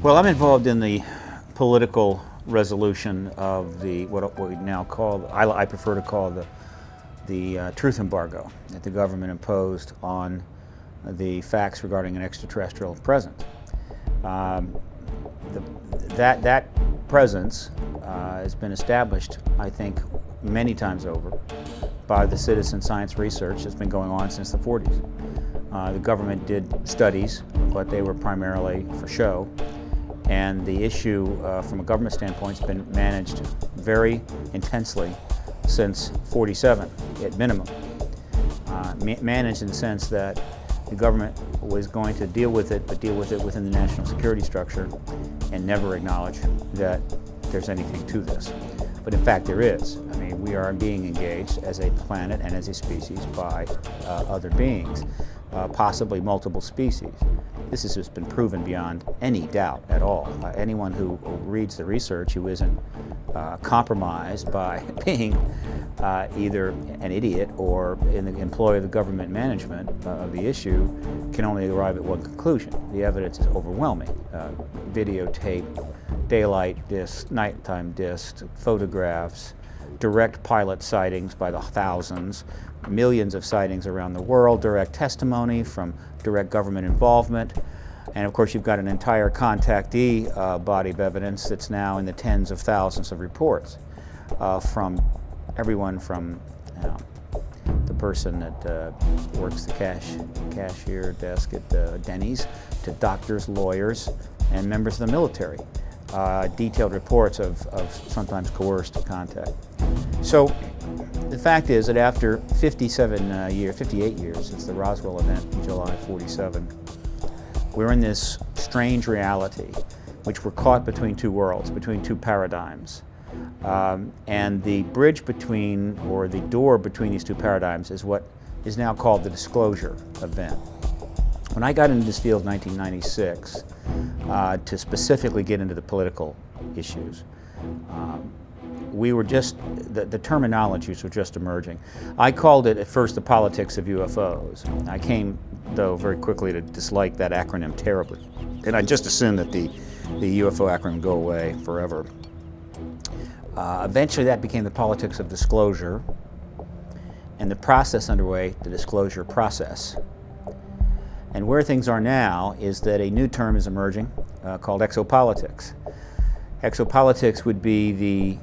Well, I'm involved in the political resolution of the what we now call, I prefer to call the truth embargo that the government imposed on the facts regarding an extraterrestrial presence. That presence has been established, I think, many times over by the citizen science research that's been going on since the 40s. The government did studies, but they were primarily for show. And the issue from a government standpoint has been managed very intensely since 47 at minimum. Managed in the sense that the government was going to deal with it, but deal with it within the national security structure and never acknowledge that there's anything to this. But in fact there is. I mean, we are being engaged as a planet and as a species by other beings, possibly multiple species. This has just been proven beyond any doubt at all. Anyone who reads the research who isn't compromised by being either an idiot or in the employ of the government management of the issue can only arrive at one conclusion. The evidence is overwhelming. Videotape, daylight discs, nighttime discs, photographs, direct pilot sightings by the thousands, millions of sightings around the world, direct testimony from direct government involvement, and of course you've got an entire contactee body of evidence that's now in the tens of thousands of reports from everyone from the person that works the cashier desk at Denny's to doctors, lawyers, and members of the military. Detailed reports of sometimes coerced contact. So the fact is that after 58 years since the Roswell event in July 47, we're in this strange reality which we're caught between two worlds, between two paradigms. And the bridge between, or the door between these two paradigms is what is now called the disclosure event. When I got into this field in 1996 to specifically get into the political issues, we were just, the terminologies were just emerging. I called it at first the politics of UFOs. I came, though, very quickly to dislike that acronym terribly. And I just assumed that the UFO acronym would go away forever. Eventually that became the politics of disclosure, and the process underway, the disclosure process. And where things are now is that a new term is emerging called exopolitics. Exopolitics would be the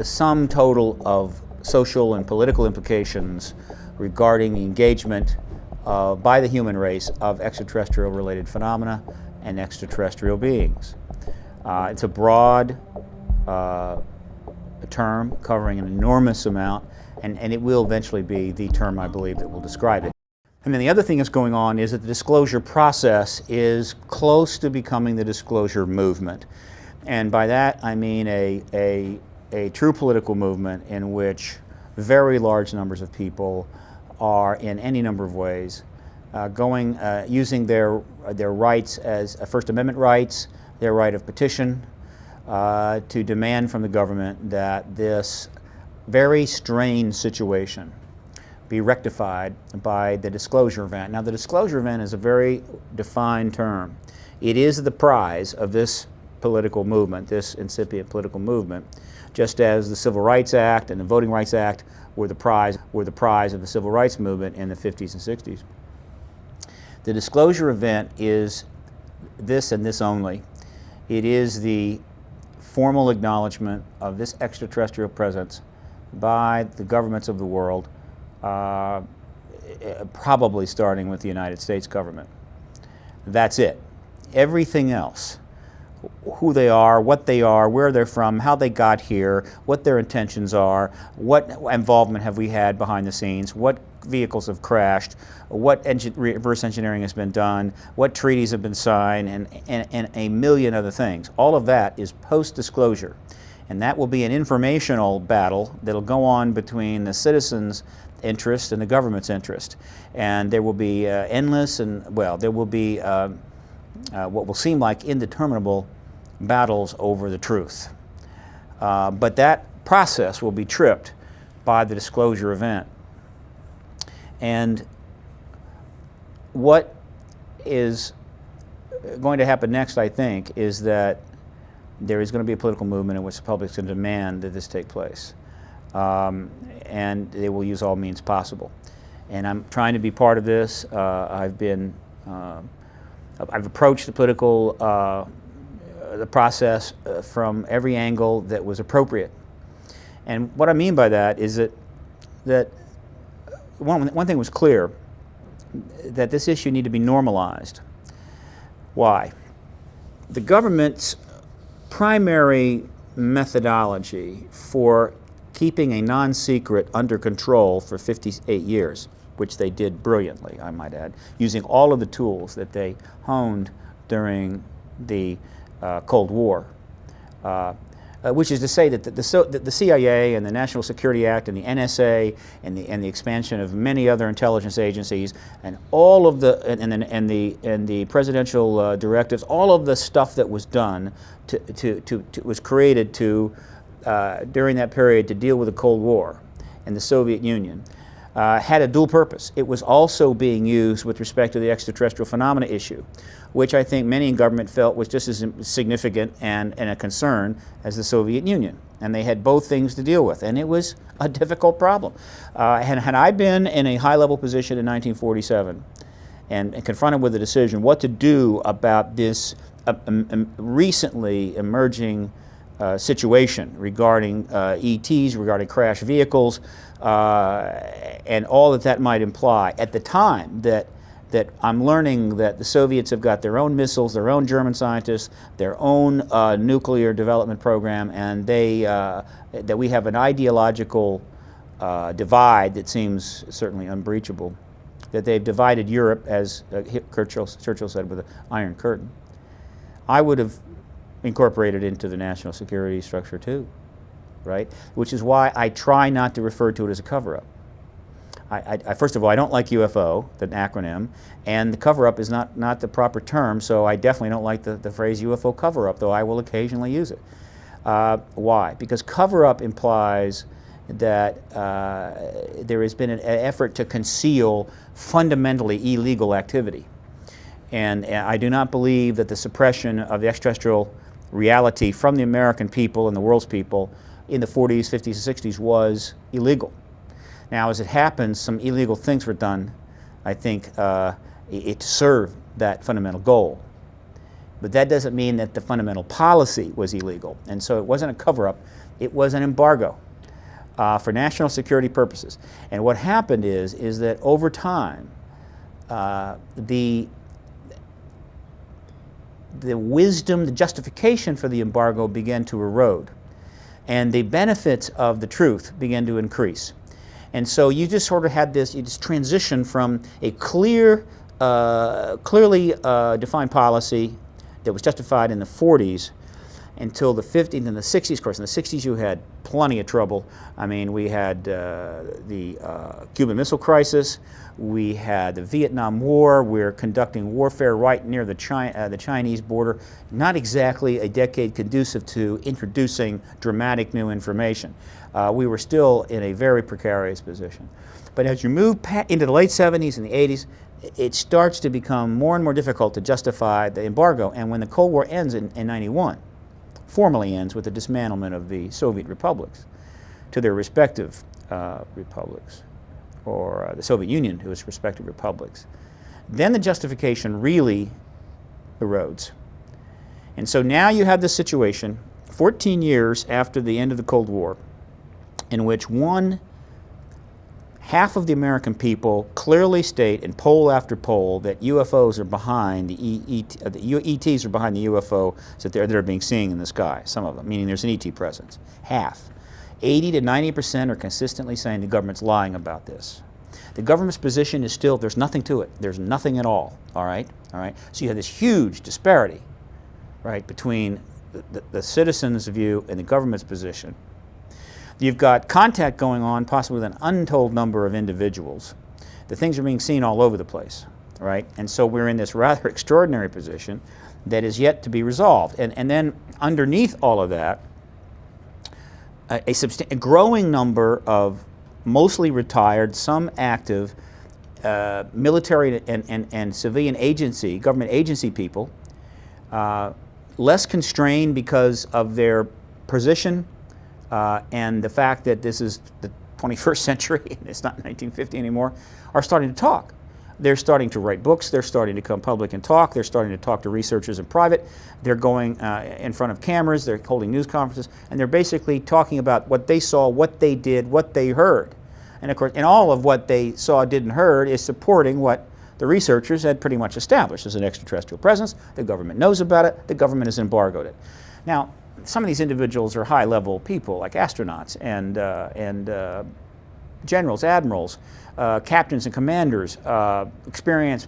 sum total of social and political implications regarding the engagement by the human race of extraterrestrial related phenomena and extraterrestrial beings. It's a broad term covering an enormous amount, and it will eventually be the term, I believe, that will describe it. And then the other thing that's going on is that the disclosure process is close to becoming the disclosure movement. And by that I mean a true political movement in which very large numbers of people are, in any number of ways, using their rights as First Amendment rights, their right of petition, to demand from the government that this very strained situation be rectified by the disclosure event. Now, the disclosure event is a very defined term. It is the prize of this political movement, this incipient political movement, just as the Civil Rights Act and the Voting Rights Act were the prize of the Civil Rights Movement in the 50s and 60s. The disclosure event is this and this only. It is the formal acknowledgement of this extraterrestrial presence by the governments of the world, probably starting with the United States government. That's it. Everything else, who they are, what they are, where they're from, how they got here, what their intentions are, what involvement have we had behind the scenes, what vehicles have crashed, what reverse engineering has been done, what treaties have been signed, and a million other things. All of that is post-disclosure. And that will be an informational battle that'll go on between the citizens' interest and the government's interest. And there will be endless and, well, there will be what will seem like indeterminable battles over the truth. But that process will be tripped by the disclosure event. And what is going to happen next, I think, is that there is going to be a political movement in which the public is going to demand that this take place. And they will use all means possible. And I'm trying to be part of this. I've approached the political the process from every angle that was appropriate. And what I mean by that is that one thing was clear, that this issue needed to be normalized. Why? The government's primary methodology for keeping a non-secret under control for 58 years, which they did brilliantly, I might add, using all of the tools that they honed during the Cold War, which is to say that the CIA and the National Security Act and the NSA and the expansion of many other intelligence agencies and all of the presidential directives, all of the stuff that was done was created during that period to deal with the Cold War and the Soviet Union. Had a dual purpose. It was also being used with respect to the extraterrestrial phenomena issue, which I think many in government felt was just as significant and a concern as the Soviet Union. And they had both things to deal with, and it was a difficult problem. Had I been in a high-level position in 1947 and confronted with the decision what to do about this recently emerging situation regarding ETs, regarding crash vehicles, and all that might imply. At the time that I'm learning that the Soviets have got their own missiles, their own German scientists, their own nuclear development program, and that we have an ideological divide that seems certainly unbreachable, that they've divided Europe, as Churchill said, with an iron curtain. I would have incorporated into the national security structure too, right? Which is why I try not to refer to it as a cover-up. First of all, I don't like UFO, the acronym, and the cover-up is not the proper term, so I definitely don't like the phrase UFO cover-up, though I will occasionally use it. Why? Because cover-up implies that there has been an effort to conceal fundamentally illegal activity. And I do not believe that the suppression of the extraterrestrial reality from the American people and the world's people in the 40s, 50s, and 60s was illegal. Now, as it happens, some illegal things were done, I think, to serve that fundamental goal. But that doesn't mean that the fundamental policy was illegal. And so it wasn't a cover-up, it was an embargo for national security purposes. And what happened is that over time, the wisdom, the justification for the embargo began to erode, and the benefits of the truth began to increase. And so you just sort of had this transition from a clearly defined policy that was justified in the 40s until the 50s and the 60s. Of course, in the 60s you had plenty of trouble. I mean, we had the Cuban Missile Crisis, we had the Vietnam War. We're conducting warfare right near the Chinese border. Not exactly a decade conducive to introducing dramatic new information. We were still in a very precarious position. But as you move into the late 70s and the 80s, it starts to become more and more difficult to justify the embargo. And when the Cold War ends in 91, formally ends with the dismantlement of the Soviet republics to their respective republics, or the Soviet Union to its respective republics, then the justification really erodes. And so now you have this situation 14 years after the end of the Cold War, in which half of the American people clearly state in poll after poll that UFOs are behind the ETs are behind the UFO that they're being seen in the sky, some of them, meaning there's an ET presence. Half. 80 to 90% are consistently saying the government's lying about this. The government's position is still, there's nothing to it. There's nothing at all, all right? So you have this huge disparity, right, between the citizens' view and the government's position. You've got contact going on, possibly with an untold number of individuals. The things are being seen all over the place, right? And so we're in this rather extraordinary position that is yet to be resolved. And then underneath all of that, a growing number of mostly retired, some active military and civilian agency, government agency people less constrained because of their position and the fact that this is the 21st century and it's not 1950 anymore, are starting to talk. They're starting to write books, they're starting to come public and talk, they're starting to talk to researchers in private, they're going in front of cameras, they're holding news conferences, and they're basically talking about what they saw, what they did, what they heard. And of course, and all of what they saw, did, and heard is supporting what the researchers had pretty much established as an extraterrestrial presence. The government knows about it, the government has embargoed it. Now, some of these individuals are high-level people, like astronauts and generals, admirals, captains and commanders, experienced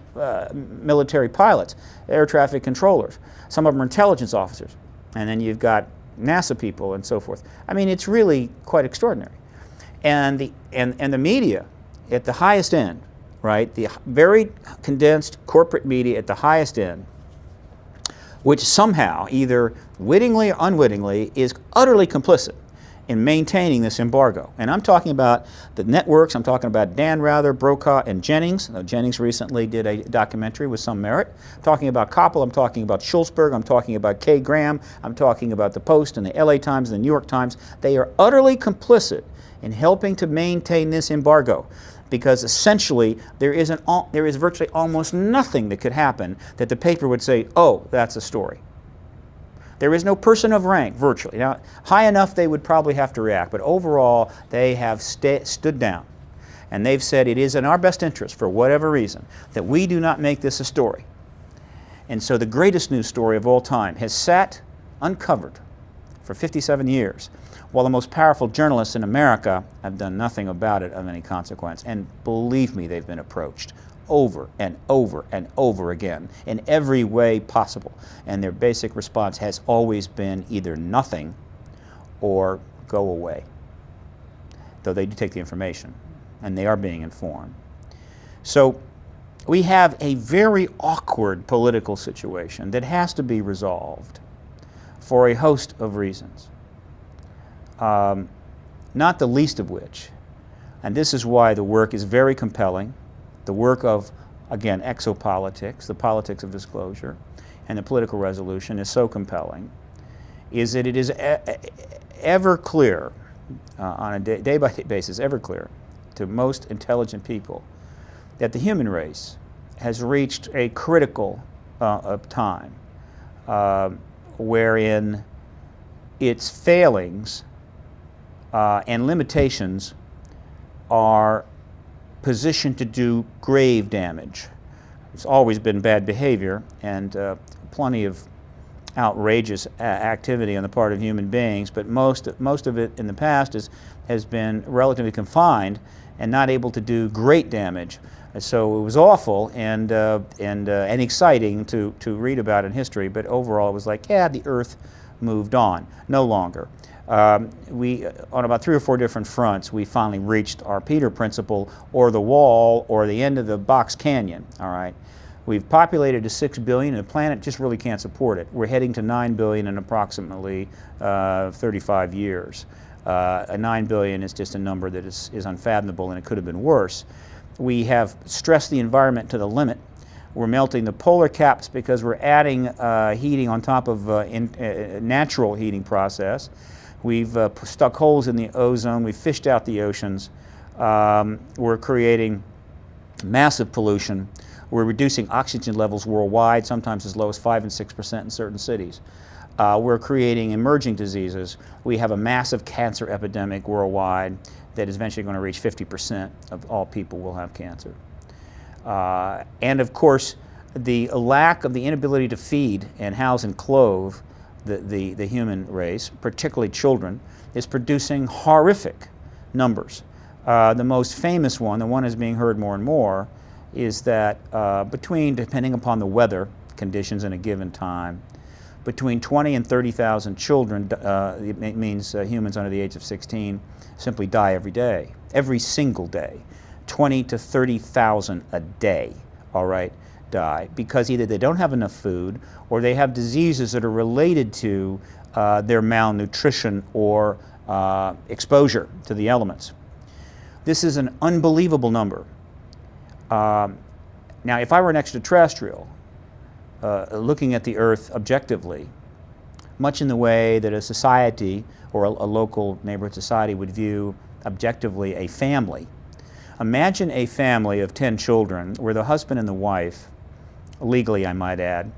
military pilots, air traffic controllers. Some of them are intelligence officers. And then you've got NASA people and so forth. I mean, it's really quite extraordinary. And the media at the highest end, right, the very condensed corporate media at the highest end, which somehow, either wittingly or unwittingly, is utterly complicit in maintaining this embargo. And I'm talking about the networks, I'm talking about Dan Rather, Brokaw, and Jennings. Jennings recently did a documentary with some merit. I'm talking about Koppel, I'm talking about Schultzberg, I'm talking about Kay Graham, I'm talking about the Post and the LA Times and the New York Times. They are utterly complicit in helping to maintain this embargo, because essentially there is virtually almost nothing that could happen that the paper would say, oh, that's a story. There is no person of rank, virtually. Now, high enough they would probably have to react, but overall they have stood down. And they've said it is in our best interest, for whatever reason, that we do not make this a story. And so the greatest news story of all time has sat uncovered for 57 years, while the most powerful journalists in America have done nothing about it of any consequence. And believe me, they've been approached over and over and over again in every way possible. And their basic response has always been either nothing or go away. Though they do take the information, and they are being informed. So we have a very awkward political situation that has to be resolved for a host of reasons. Not the least of which, and this is why the work is very compelling, the work of, again, exopolitics, the politics of disclosure, and the political resolution is so compelling, is that it is ever clear, on a day-by-day basis, ever clear to most intelligent people that the human race has reached a critical time wherein its failings and limitations are positioned to do grave damage. It's always been bad behavior and plenty of outrageous activity on the part of human beings, but most of it in the past has been relatively confined and not able to do great damage. So it was awful and exciting to read about in history, but overall it was like, yeah, the Earth moved on. No longer. On about 3 or 4 different fronts, we finally reached our Peter Principle, or the wall, or the end of the box canyon. All right, we've populated to 6 billion, and the planet just really can't support it. We're heading to 9 billion in approximately 35 years. 9 billion is just a number that is unfathomable, and it could have been worse. We have stressed the environment to the limit. We're melting the polar caps because we're adding heating on top of natural heating process. We've stuck holes in the ozone. We've fished out the oceans. We're creating massive pollution. We're reducing oxygen levels worldwide, sometimes as low as 5 and 6% in certain cities. We're creating emerging diseases. We have a massive cancer epidemic worldwide that is eventually going to reach 50% of all people will have cancer. And of course, the lack of the inability to feed and house and clothe the human race, particularly children, is producing horrific numbers. The most famous one, the one that's being heard more and more, is that depending upon the weather conditions in a given time, between 20 and 30,000 children, it means humans under the age of 16, simply die every day, every single day. 20 to 30,000 a day, all right, die, because either they don't have enough food or they have diseases that are related to their malnutrition or exposure to the elements. This is an unbelievable number. Now, if I were an extraterrestrial, looking at the earth objectively, much in the way that a society or a local neighborhood society would view objectively a family. Imagine a family of 10 children where the husband and the wife, legally I might add,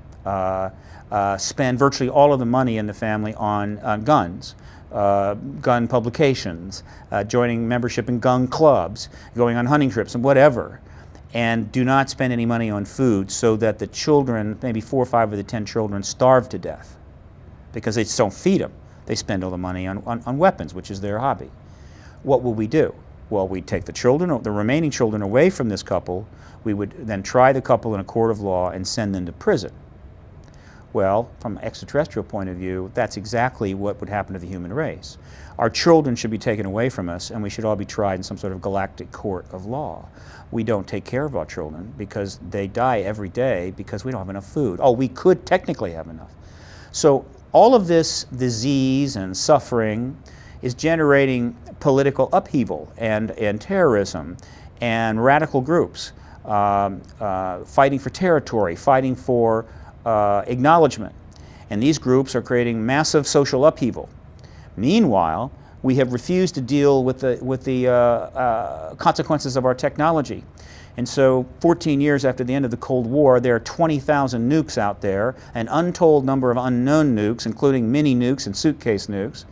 spend virtually all of the money in the family on guns, gun publications, joining membership in gun clubs, going on hunting trips and whatever, and do not spend any money on food, so that the children, maybe 4 or 5 of the 10 children, starve to death because they just don't feed them. They spend all the money on weapons, which is their hobby. What will we do? Well, we'd take the children, the remaining children, away from this couple. We would then try the couple in a court of law and send them to prison. Well, from an extraterrestrial point of view, that's exactly what would happen to the human race. Our children should be taken away from us, and we should all be tried in some sort of galactic court of law. We don't take care of our children because they die every day because we don't have enough food. Oh, we could technically have enough. So all of this disease and suffering is generating political upheaval and terrorism and radical groups fighting for territory, fighting for acknowledgement. And these groups are creating massive social upheaval. Meanwhile, we have refused to deal with the consequences of our technology. And so 14 years after the end of the Cold War, there are 20,000 nukes out there, an untold number of unknown nukes, including mini nukes and suitcase nukes,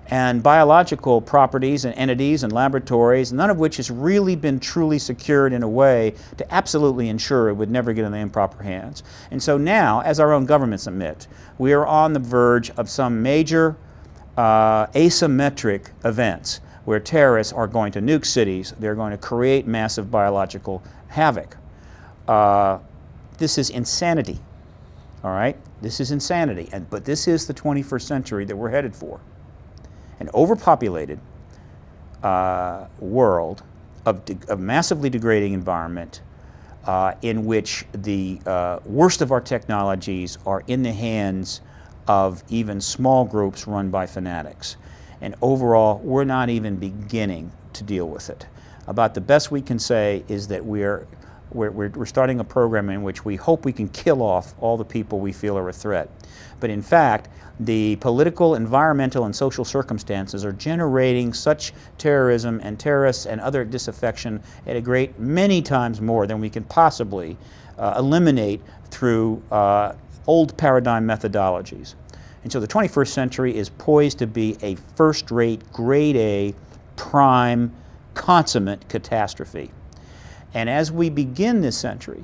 and biological properties and entities and laboratories, none of which has really been truly secured in a way to absolutely ensure it would never get in the improper hands. And so now, as our own governments admit, we are on the verge of some major asymmetric events where terrorists are going to nuke cities, they're going to create massive biological havoc. This is insanity, all right? This is insanity, but this is the 21st century that we're headed for. An overpopulated world of massively degrading environment in which the worst of our technologies are in the hands of even small groups run by fanatics. And overall, we're not even beginning to deal with it. About the best we can say is that we're starting a program in which we hope we can kill off all the people we feel are a threat. But in fact, the political, environmental, and social circumstances are generating such terrorism and terrorists and other disaffection at a great many times more than we can possibly eliminate through old paradigm methodologies. And so the 21st century is poised to be a first-rate, grade A, prime, consummate catastrophe. And as we begin this century,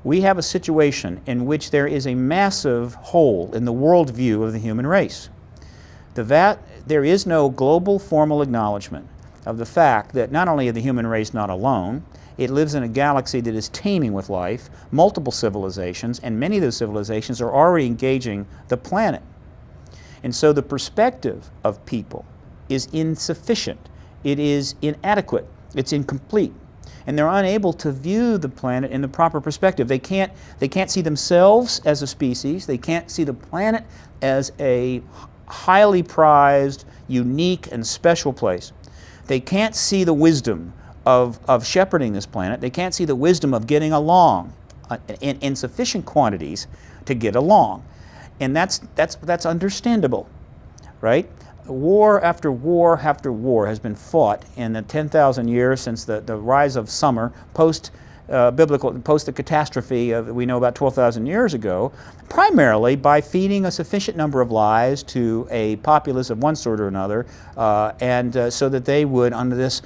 we have a situation in which there is a massive hole in the worldview of the human race. There is no global formal acknowledgement of the fact that not only is the human race not alone, it lives in a galaxy that is teeming with life, multiple civilizations, and many of those civilizations are already engaging the planet. And so the perspective of people is insufficient. It is inadequate. It's incomplete. And they're unable to view the planet in the proper perspective. They can't see themselves as a species. They can't see the planet as a highly prized, unique, and special place. They can't see the wisdom of shepherding this planet. They can't see the wisdom of getting along in sufficient quantities to get along. And that's understandable, right? War after war after war has been fought in the 10,000 years since the rise of summer, post-biblical, post the catastrophe we know about 12,000 years ago, primarily by feeding a sufficient number of lies to a populace of one sort or another, so that they would, under this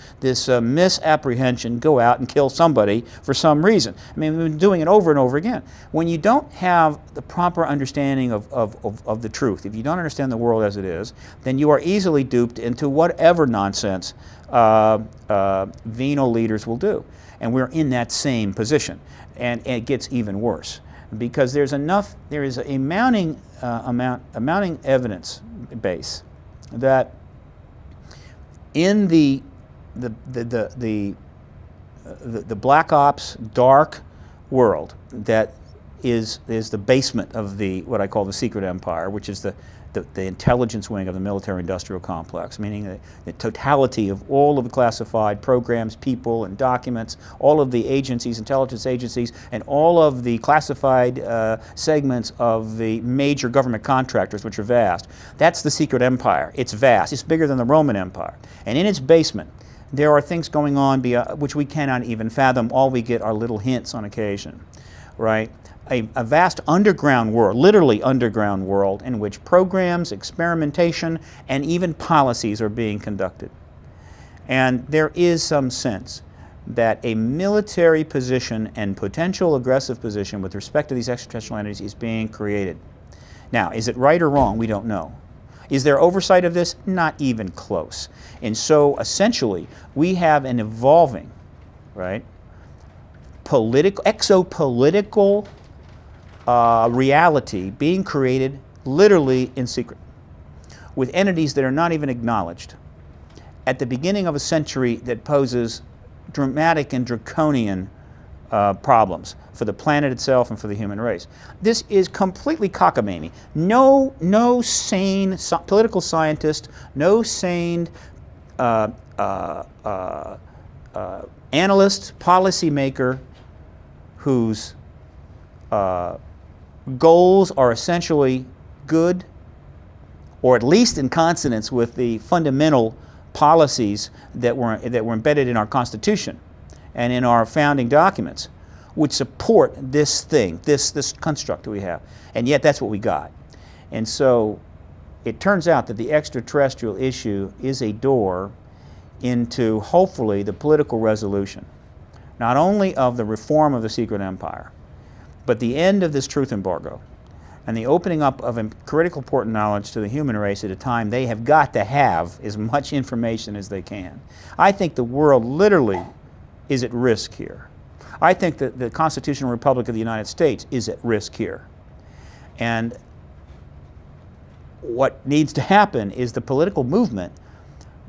misapprehension, go out and kill somebody for some reason. I mean, we've been doing it over and over again. When you don't have the proper understanding of the truth, if you don't understand the world as it is, then you are easily duped into whatever nonsense venal leaders will do. And we're in that same position, and it gets even worse because there is a mounting evidence base that in the black ops dark world that is the basement of what I call the secret empire, which is the the intelligence wing of the military-industrial complex, meaning the totality of all of the classified programs, people, and documents, all of the agencies, intelligence agencies, and all of the classified segments of the major government contractors, which are vast. That's the secret empire. It's vast. It's bigger than the Roman Empire. And in its basement, there are things going on which we cannot even fathom. All we get are little hints on occasion, right? A vast underground world, literally underground world, in which programs, experimentation, and even policies are being conducted. And there is some sense that a military position and potential aggressive position with respect to these extraterrestrial entities is being created. Now, is it right or wrong? We don't know. Is there oversight of this? Not even close. And so, essentially, we have an evolving, right, exopolitical reality being created literally in secret, with entities that are not even acknowledged, at the beginning of a century that poses dramatic and draconian problems for the planet itself and for the human race. This is completely cockamamie. No sane political scientist, no sane analyst, policymaker whose goals are essentially good, or at least in consonance with the fundamental policies that were embedded in our Constitution and in our founding documents, would support this thing, this construct that we have. And yet that's what we got. And so it turns out that the extraterrestrial issue is a door into, hopefully, the political resolution, not only of the reform of the secret empire, but the end of this truth embargo and the opening up of critical important knowledge to the human race at a time they have got to have as much information as they can. I think the world literally is at risk here. I think that the Constitutional Republic of the United States is at risk here. And what needs to happen is the political movement,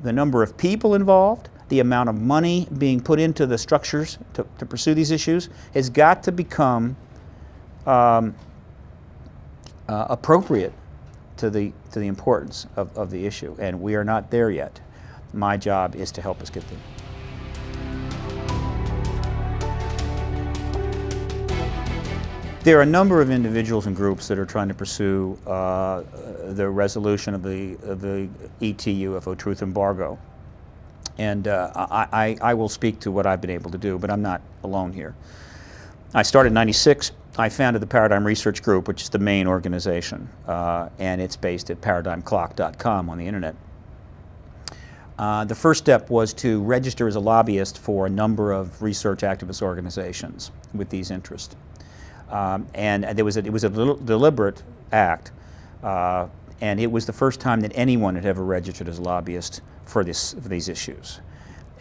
the number of people involved, the amount of money being put into the structures to pursue these issues has got to become appropriate to the importance of the issue. And we are not there yet. My job is to help us get there. There are a number of individuals and groups that are trying to pursue the resolution of the ET UFO truth embargo. And I will speak to what I've been able to do, but I'm not alone here. I started in '96. I founded the Paradigm Research Group, which is the main organization, and it's based at paradigmclock.com on the internet. The first step was to register as a lobbyist for a number of research activist organizations with these interests. And it was a deliberate act, and it was the first time that anyone had ever registered as a lobbyist for these issues.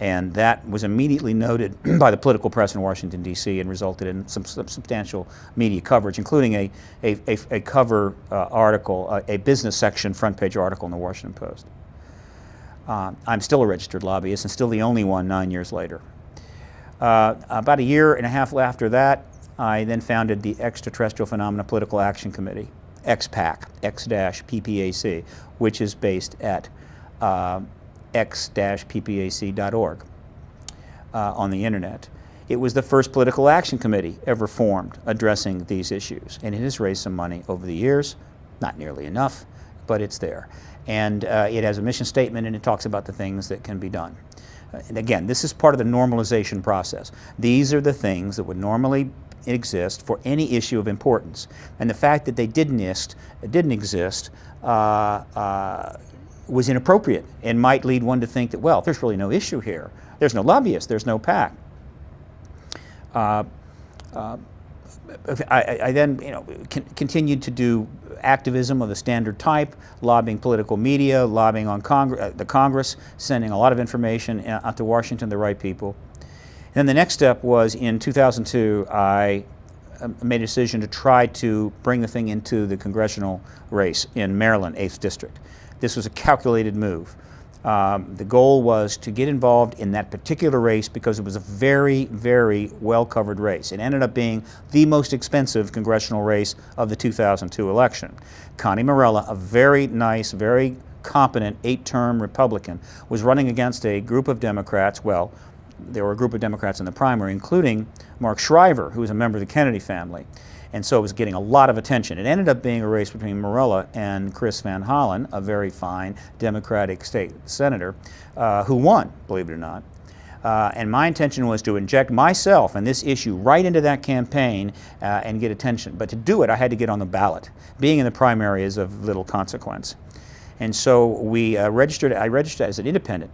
And that was immediately noted by the political press in Washington, D.C., and resulted in some substantial media coverage, including a cover article, a business section front page article in the Washington Post. I'm still a registered lobbyist and still the only one 9 years later. About a year and a half after that, I then founded the Extraterrestrial Phenomena Political Action Committee, XPAC, X-PPAC, which is based at x-ppac.org on the internet. It was the first political action committee ever formed addressing these issues, and it has raised some money over the years, not nearly enough, but it's there. And it has a mission statement, and it talks about the things that can be done. And again, this is part of the normalization process. These are the things that would normally exist for any issue of importance. And the fact that they didn't exist was inappropriate and might lead one to think that, well, there's really no issue here. There's no lobbyist, there's no PAC. I then continued to do activism of the standard type, lobbying political media, lobbying on the Congress, sending a lot of information out to Washington, the right people. And then the next step was in 2002, I made a decision to try to bring the thing into the congressional race in Maryland, 8th District. This was a calculated move. The goal was to get involved in that particular race because it was a very, very well-covered race. It ended up being the most expensive congressional race of the 2002 election. Connie Morella, a very nice, very competent 8-term Republican, was running against a group of Democrats. Well, there were a group of Democrats in the primary, including Mark Shriver, who was a member of the Kennedy family. And so it was getting a lot of attention. It ended up being a race between Morella and Chris Van Hollen, a very fine Democratic state senator, who won, believe it or not. And my intention was to inject myself and this issue right into that campaign and get attention. But to do it, I had to get on the ballot. Being in the primary is of little consequence. And so I registered as an independent.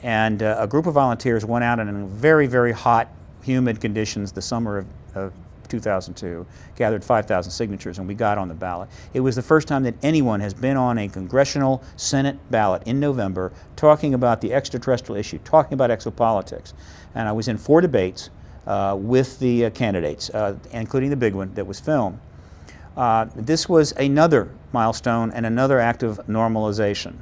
And a group of volunteers went out in very, very hot, humid conditions the summer of 2002, gathered 5,000 signatures, and we got on the ballot. It was the first time that anyone has been on a congressional Senate ballot in November talking about the extraterrestrial issue, talking about exopolitics. And I was in 4 debates with the candidates, including the big one that was filmed. This was another milestone and another act of normalization.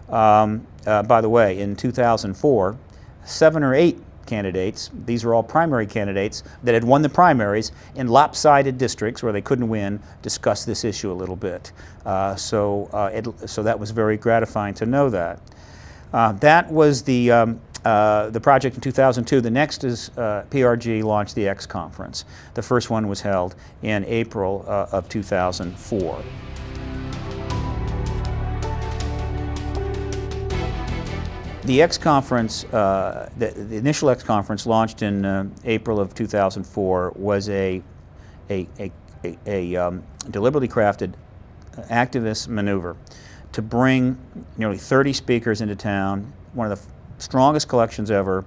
By the way, in 2004, 7 or 8 candidates, these were all primary candidates that had won the primaries in lopsided districts where they couldn't win, discussed this issue a little bit. So that was very gratifying to know that. That was the project in 2002. The next is PRG launched the X Conference. The first one was held in April of 2004. The X Conference, the initial X Conference launched in April of 2004 was a deliberately crafted activist maneuver to bring nearly 30 speakers into town, one of the strongest collections ever,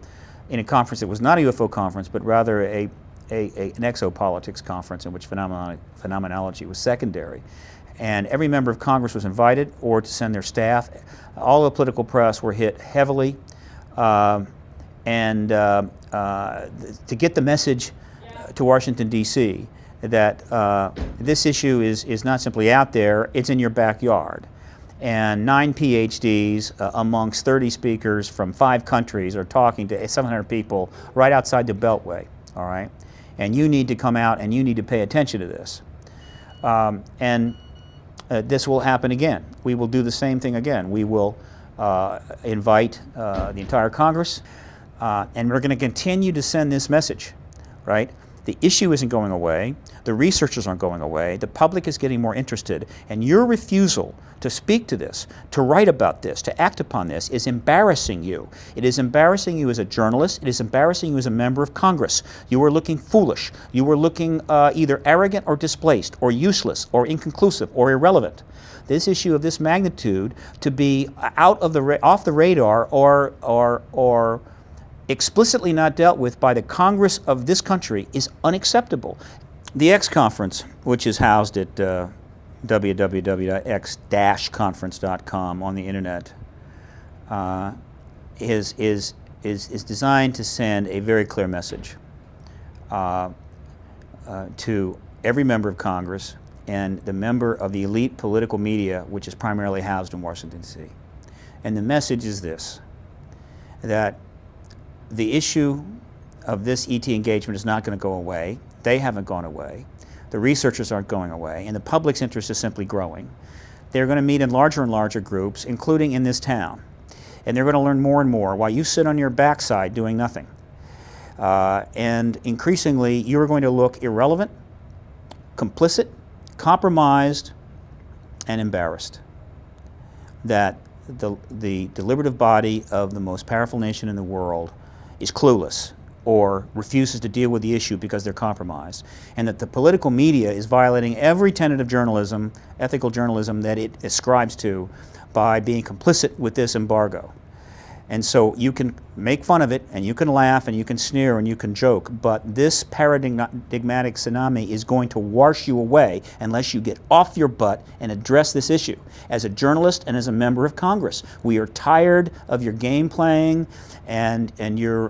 in a conference that was not a UFO conference, but rather an exopolitics conference in which phenomenology was secondary. And every member of Congress was invited, or to send their staff. All the political press were hit heavily, to get the message to Washington, D.C. that this issue is not simply out there, it's in your backyard. And 9 PhDs amongst 30 speakers from 5 countries are talking to 700 people right outside the Beltway, all right? And you need to come out and you need to pay attention to this. This will happen again. We will do the same thing again. We will invite the entire Congress, and we're going to continue to send this message, right? The issue isn't going away. The researchers aren't going away. The public is getting more interested, and your refusal to speak to this, to write about this, to act upon this is embarrassing you. It is embarrassing you as a journalist. It is embarrassing you as a member of Congress. You are looking foolish. You are looking either arrogant or displaced or useless or inconclusive or irrelevant. This issue of this magnitude to be off the radar or explicitly not dealt with by the Congress of this country is unacceptable. The X Conference, which is housed at www.x-conference.com on the internet, is designed to send a very clear message to every member of Congress and the member of the elite political media, which is primarily housed in Washington, D.C. And the message is this, that the issue of this ET engagement is not going to go away. They haven't gone away. The researchers aren't going away, and the public's interest is simply growing. They're going to meet in larger and larger groups, including in this town. And they're going to learn more and more while you sit on your backside doing nothing. And increasingly, you're going to look irrelevant, complicit, compromised, and embarrassed. That the deliberative body of the most powerful nation in the world is clueless or refuses to deal with the issue because they're compromised, and that the political media is violating every tenet of journalism, ethical journalism, that it ascribes to by being complicit with this embargo. And so you can make fun of it, and you can laugh, and you can sneer, and you can joke, but this paradigmatic tsunami is going to wash you away unless you get off your butt and address this issue. As a journalist and as a member of Congress, we are tired of your game playing and your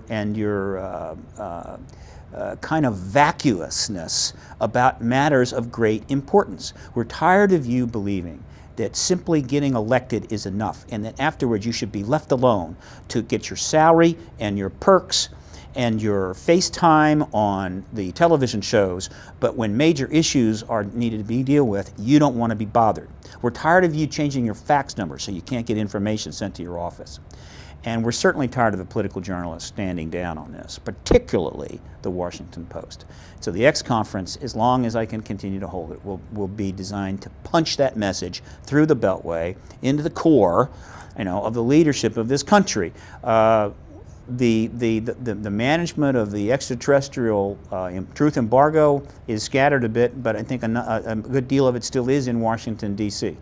kind of vacuousness about matters of great importance. We're tired of you believing that simply getting elected is enough, and that afterwards you should be left alone to get your salary and your perks and your FaceTime on the television shows, but when major issues are needed to be dealt with, you don't want to be bothered. We're tired of you changing your fax number so you can't get information sent to your office. And we're certainly tired of the political journalists standing down on this, particularly the Washington Post. So the X conference, as long as I can continue to hold it, will be designed to punch that message through the Beltway into the core, of the leadership of this country. The management of the extraterrestrial truth embargo is scattered a bit, but I think a good deal of it still is in Washington, D.C.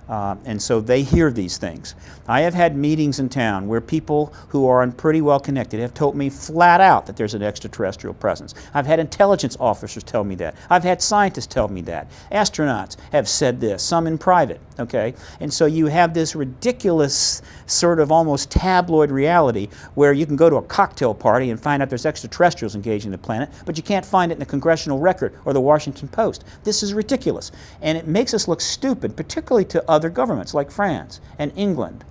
And so they hear these things. I have had meetings in town where people who are pretty well connected have told me flat out that there's an extraterrestrial presence. I've had intelligence officers tell me that. I've had scientists tell me that. Astronauts have said this, some in private, okay? And so you have this ridiculous sort of almost tabloid reality where you can go to a cocktail party and find out there's extraterrestrials engaging the planet, but you can't find it in the Congressional Record or the Washington Post. This is ridiculous. And it makes us look stupid, particularly to other governments like France and England,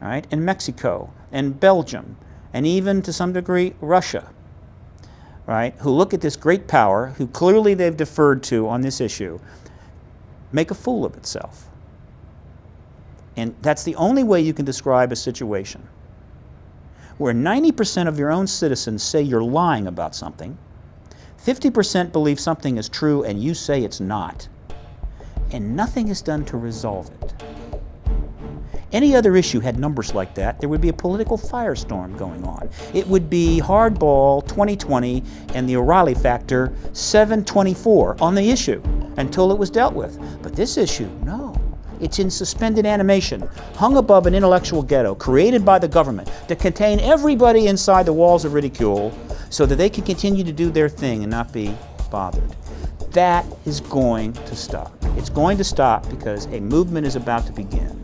right, and Mexico and Belgium, and even to some degree Russia, right, who look at this great power, who clearly they've deferred to on this issue, make a fool of itself. And that's the only way you can describe a situation where 90% of your own citizens say you're lying about something, 50% believe something is true and you say it's not, and nothing is done to resolve it. Any other issue had numbers like that, there would be a political firestorm going on. It would be hardball 2020 and the O'Reilly factor 724 on the issue until it was dealt with. But this issue, no. It's in suspended animation, hung above an intellectual ghetto created by the government to contain everybody inside the walls of ridicule so that they can continue to do their thing and not be bothered. That is going to stop. It's going to stop because a movement is about to begin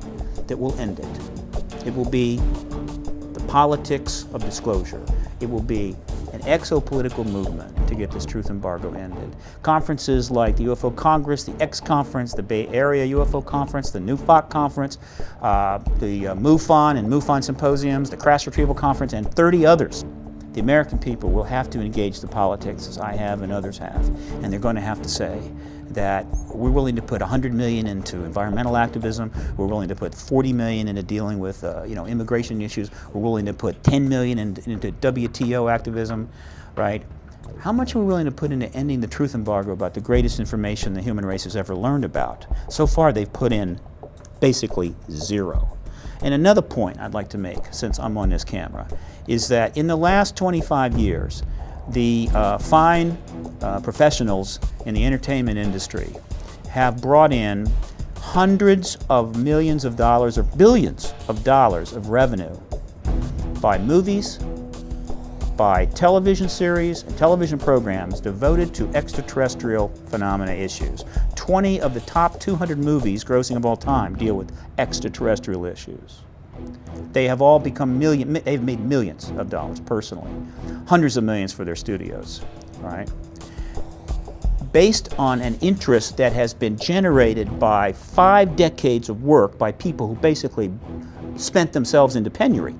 that will end it. It will be the politics of disclosure. It will be an exopolitical movement to get this truth embargo ended. Conferences like the UFO Congress, the X Conference, the Bay Area UFO Conference, the NUFOC Conference, the MUFON and MUFON Symposiums, the Crash Retrieval Conference, and 30 others. The American people will have to engage the politics as I have and others have, and they're going to have to say that we're willing to put $100 million into environmental activism, we're willing to put $40 million into dealing with immigration issues, we're willing to put $10 million into WTO activism, right? How much are we willing to put into ending the truth embargo about the greatest information the human race has ever learned about? So far they've put in basically zero. And another point I'd like to make, since I'm on this camera, is that in the last 25 years, the fine professionals in the entertainment industry have brought in hundreds of millions of dollars or billions of dollars of revenue by movies, by television series and television programs devoted to extraterrestrial phenomena issues. 20 of the top 200 movies grossing of all time deal with extraterrestrial issues. They have all become they've made millions of dollars personally, hundreds of millions for their studios, right? Based on an interest that has been generated by 5 decades of work by people who basically spent themselves into penury,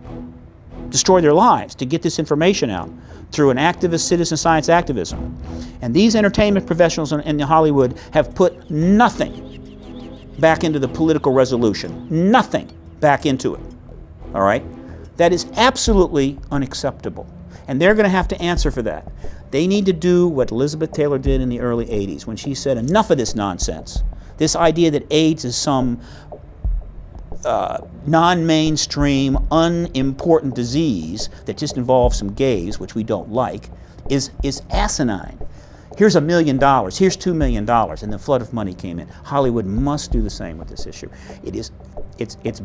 destroyed their lives to get this information out through an activist citizen science activism. And these entertainment professionals in Hollywood have put nothing back into the political resolution, nothing back into it, all right? That is absolutely unacceptable. And they're going to have to answer for that. They need to do what Elizabeth Taylor did in the early 80s when she said, enough of this nonsense. This idea that AIDS is some non-mainstream, unimportant disease that just involves some gays, which we don't like, is asinine. Here's $1 million, here's $2 million, and the flood of money came in. Hollywood must do the same with this issue. It's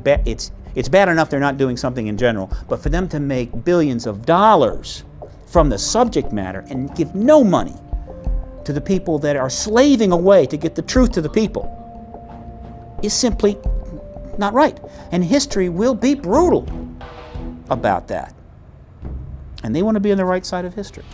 bad enough they're not doing something in general, but for them to make billions of dollars from the subject matter and give no money to the people that are slaving away to get the truth to the people is simply not right. And history will be brutal about that. And they want to be on the right side of history.